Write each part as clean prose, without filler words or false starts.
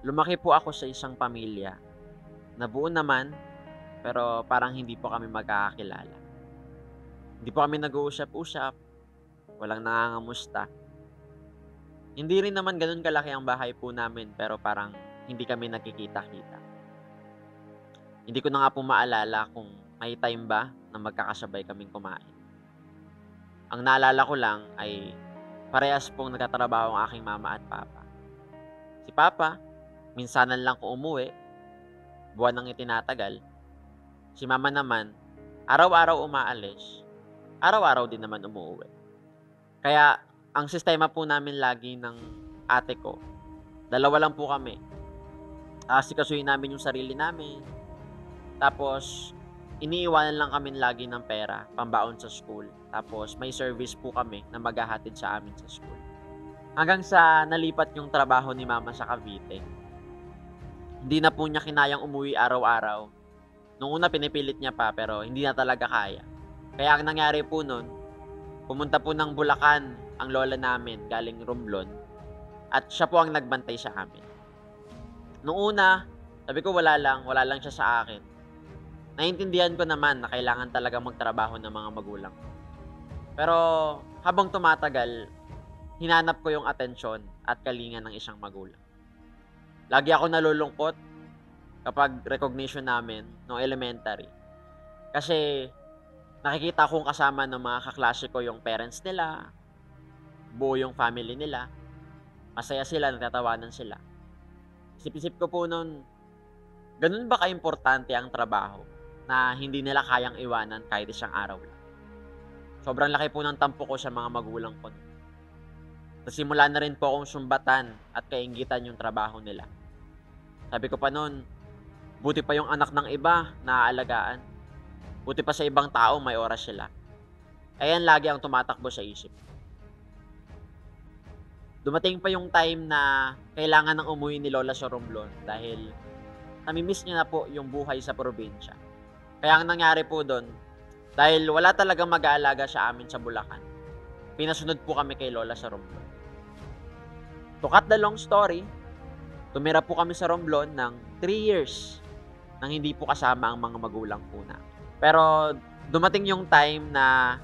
Lumaki po ako sa isang pamilya na buo naman, pero parang hindi po kami magkakakilala. Hindi po kami nag-uusap-usap, walang nangangamusta. Hindi rin naman gano'n kalaki ang bahay po namin, pero parang hindi kami nagkikita-kita. Hindi ko na nga po maalala kung may time ba na magkakasabay kaming kumain. Ang naalala ko lang ay parehas pong nagtatrabaho ang aking mama at papa. Si papa, minsanan lang kung umuwi, buwan nang itinatagal. Si mama naman, araw-araw umaalis, araw-araw din naman umuuwi. Kaya ang sistema po namin lagi ng ate ko, dalawa lang po kami. Asikasuhin namin yung sarili namin. Tapos, iniiwanan lang kami lagi ng pera, pambaon sa school. Tapos, may service po kami na maghahatid sa amin sa school. Hanggang sa nalipat yung trabaho ni mama sa Cavite. Hindi na po niya kinayang umuwi araw-araw. Nung una pinipilit niya pa pero hindi na talaga kaya. Kaya ang nangyari po nun, pumunta po ng Bulacan ang lola namin galing Romblon at siya po ang nagbantay sa amin. Nung una, sabi ko wala lang siya sa akin. Naiintindihan ko naman na kailangan talaga magtrabaho ng mga magulang ko. Pero habang tumatagal, hinanap ko yung atensyon at kalinga ng isang magulang. Lagi ako nalulungkot kapag recognition namin nung elementary. Kasi nakikita kong kasama ng mga kaklase ko yung parents nila, buo yung family nila, masaya sila, nagtatawanan sila. Isip-isip ko po nun, ganun ba ka-importante ang trabaho na hindi nila kayang iwanan kahit isang araw lang? Sobrang laki po ng tampo ko sa mga magulang ko. Nasimula na rin po akong sumbatan at kainggitan yung trabaho nila. Sabi ko pa noon, buti pa yung anak ng iba na aalagaan. Buti pa sa ibang tao may oras sila. Ayan lagi ang tumatakbo sa isip. Dumating pa yung time na kailangan ng umuwi ni Lola sa Romblon dahil namimiss niya na po yung buhay sa probinsya. Kaya ang nangyari po doon, dahil wala talagang mag-aalaga sa amin sa Bulacan, pinasunod po kami kay Lola sa Romblon. To cut the long story, tumira po kami sa Romblon ng 3 years nang hindi po kasama ang mga magulang po na. Pero dumating yung time na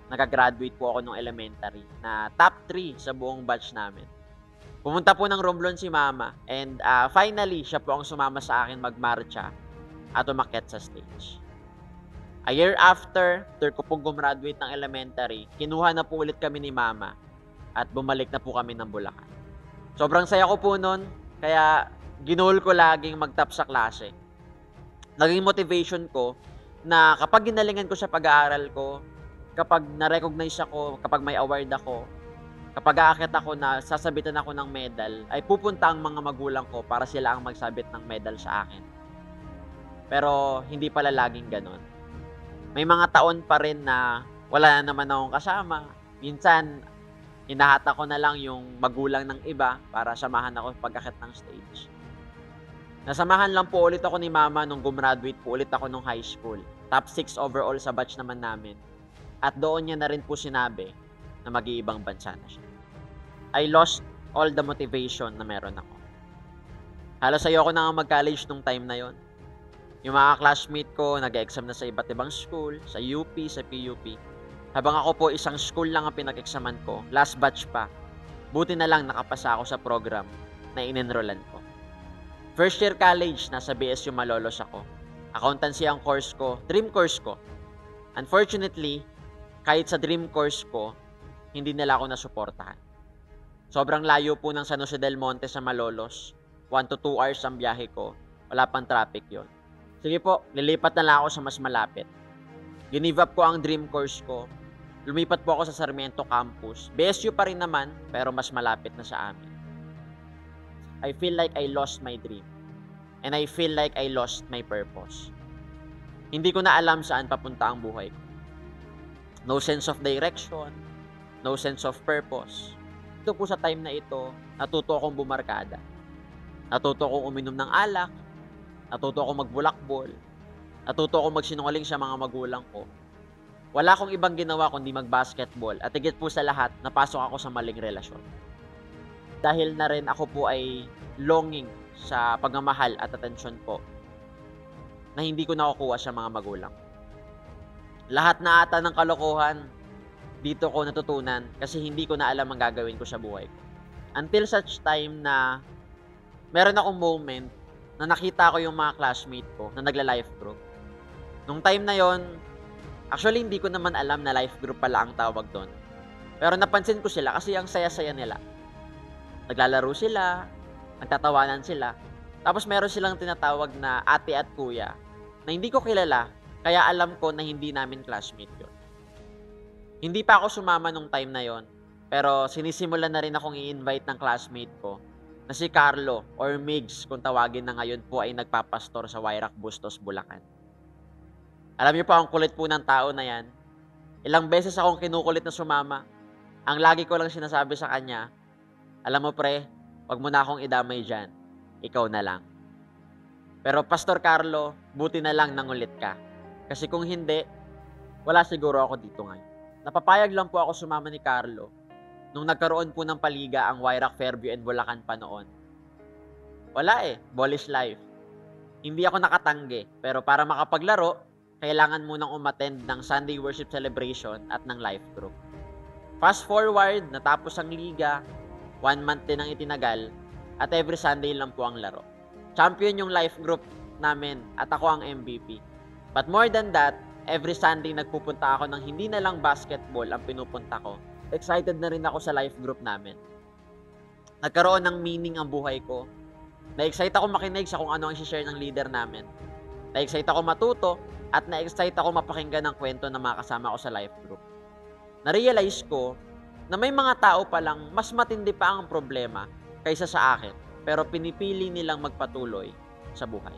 nakagraduate po ako nung elementary na top 3 sa buong batch namin. Pumunta po ng Romblon si mama and finally siya po ang sumama sa akin magmarcha at umakyat sa stage. A year after ko pong gumraduate ng elementary, kinuha na po ulit kami ni mama at bumalik na po kami ng Bulacan. Sobrang saya ko po nun, kaya ginol ko laging mag-top sa klase. Naging motivation ko na kapag ginalingan ko sa pag-aaral ko, kapag na-recognize ako, kapag may award ako, kapag aakyat ako na sasabitan ako ng medal, ay pupunta ang mga magulang ko para sila ang magsabit ng medal sa akin. Pero hindi pala laging ganon. May mga taon pa rin na wala na naman akong kasama. Minsan, hinahata ko na lang yung magulang ng iba para samahan ako pag-akyat ng stage. Nasamahan lang po ulit ako ni mama nung gumraduate po ulit ako nung high school. Top 6 overall sa batch naman namin. At doon niya na rin po sinabi na mag-iibang bansa na siya. I lost all the motivation na meron ako. Halos ayoko na nga mag-college nung time na yon. Yung mga classmate ko, nag-exam na sa iba't ibang school, sa UP, sa PUP. Habang ako po isang school lang ang pinag-examan ko, last batch pa. Buti na lang nakapasa ako sa program na in-enrollan ko. First year college, nasa BSU Malolos ako. Accountancy ang course ko, dream course ko. Unfortunately, kahit sa dream course ko, hindi nila ako nasuportahan. Sobrang layo po ng San Jose del Monte sa Malolos. 1 to 2 hours ang biyahe ko. Wala pang traffic yon. Sige po, lilipat na lang ako sa mas malapit. Ginive up ko ang dream course ko. Lumipat po ako sa Sarmiento campus. BSU pa rin naman, pero mas malapit na sa amin. I feel like I lost my dream. And I feel like I lost my purpose. Hindi ko na alam saan papunta ang buhay ko. No sense of direction, no sense of purpose. Ito po sa time na ito, natuto akong bumarkada. Natuto akong uminom ng alak, natuto akong magbulakbol, natuto akong magsinungaling sa mga magulang ko. Wala akong ibang ginawa kundi mag-basketball at higit po sa lahat, napasok ako sa maling relasyon. dahil na rin ako po ay longing sa pagmamahal at atensyon po na hindi ko nakukuha sa mga magulang. Lahat na ata ng kalokohan, dito ko natutunan kasi hindi ko na alam ang gagawin ko sa buhay ko. Until such time na meron akong moment na nakita ko yung mga classmate ko na nagla-life group. Nung time na yon, actually hindi ko naman alam na life group pala ang tawag doon. Pero napansin ko sila kasi ang saya-saya nila. Naglalaro sila, nagtatawanan sila. Tapos meron silang tinatawag na ate at kuya na hindi ko kilala, kaya alam ko na hindi namin classmate yun. Hindi pa ako sumama nung time na yon, pero sinisimulan na rin akong i-invite ng classmate ko na si Carlo or Migs kung tawagin na ngayon po ay nagpapastor sa Wayrac Bustos, Bulacan. Alam niyo po, ang kulit po ng tao na yan. Ilang beses akong kinukulit na sumama. Ang lagi ko lang sinasabi sa kanya, alam mo pre, wag mo na akong idamay dyan. Ikaw na lang. Pero Pastor Carlo, buti na lang nangulit ka. Kasi kung hindi, wala siguro ako dito ngayon. Napapayag lang po ako sumama ni Carlo nung nagkaroon po ng paliga ang Wayrac, Fairview and Bulacan pa noon. Wala ball is life. Hindi ako nakatanggi, pero para makapaglaro, kailangan munang umattend ng Sunday worship celebration at ng life group. Fast forward, natapos ang liga, 1 month din ang itinagal, at every Sunday lang po ang laro. Champion yung life group namin at ako ang MVP. But more than that, every Sunday nagpupunta ako ng hindi na lang basketball ang pinupunta ko. Excited na rin ako sa life group namin. Nagkaroon ng meaning ang buhay ko. Na-excite ako makinig sa kung ano ang i-share ng leader namin. Na-excite ako matuto at na-excite ako mapakinggan ng kwento ng mga kasama ko sa life group. Na-realize ko na may mga tao palang mas matindi pa ang problema kaysa sa akin, pero pinipili nilang magpatuloy sa buhay.